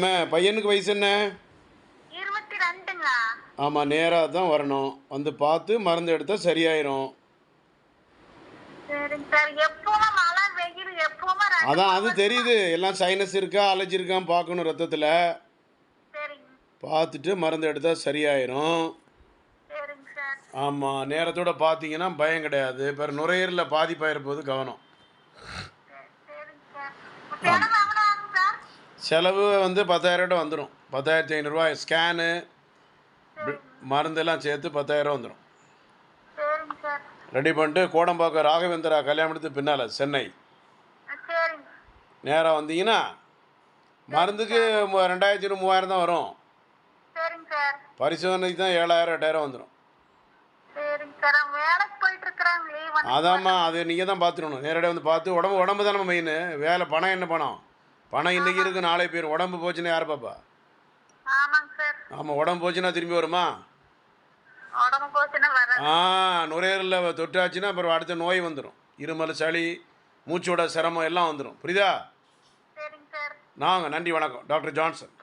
பையனுக்கு வயசு என்ன? 22ங்க. ஆமாம், நேராக தான் வரணும். வந்து பார்த்து மருந்து எடுத்தால் சரியாயிரும். சரிங்க சார். எப்பவுமே மழை, வெயில் எப்பவுமே 2, அதான் 3 அது வருஷமா. தெரியுது. எல்லாம் சைனஸ் இருக்கா அலர்ஜி இருக்கான்னு பார்க்கணும் ரத்தத்தில். சரிங்க. பார்த்துட்டு மருந்து எடுத்தால் சரியாயிரும். சரிங்க சார். ஆமாம், நேரத்தோட பார்த்தீங்கன்னா பயம் கிடையாது. இப்போ நுரையீரலில் பாதிப்பாயிருப்போது கவனம். சரிங்க சார். ஆமாம், செலவு எவ்வளோ ஆகும் சார்? செலவு வந்து 10,000 வந்துடும். 10,500 ஸ்கேனு சரிங்க. மருந்தெல்லாம் சேர்த்து 10,000 வந்துடும். சரிங்க சார். ரெடி பண்ணிட்டு கோடம்பாக்கம் ராகவேந்திரா கல்யாணத்துக்கு பின்னால் சென்னை சரிங்க. நேராக வந்தீங்கன்னா மருந்துக்கு 2,500 3,000 தான் வரும். சரிங்க சார். பரிசோதனைக்கு தான் 7,000 8,000 வந்துடும். சரிங்க சார். அவன் வேலைக்கு போயிட்டு இருக்கிறாங்க. லீவ் வந்து அதாம்மா, அது நீங்கள் தான் பார்த்துடணும். நேரடியாக வந்து பார்த்து உடம்பு தான் நம்ம மெயின். வேலை பணம் என்ன பணம்? பணம் இன்றைக்கி இருக்குது, நாளை போயிடும். உடம்பு போச்சுன்னா யார் பாப்பா? ஆமாங்க சார். ஆமாம், உடம்பு போச்சுன்னா திரும்பி வருமா? உடம்பு போச்சுன்னா வர. நுரையீரலில் தொட்டாச்சுன்னா அப்புறம் அடுத்த நோய் வந்துடும். இருமல், சளி, மூச்சோட சிரமம் எல்லாம் வந்துடும். புரியுதா? சரிங்க சார். நன்றி, வணக்கம். Doctor Johnson.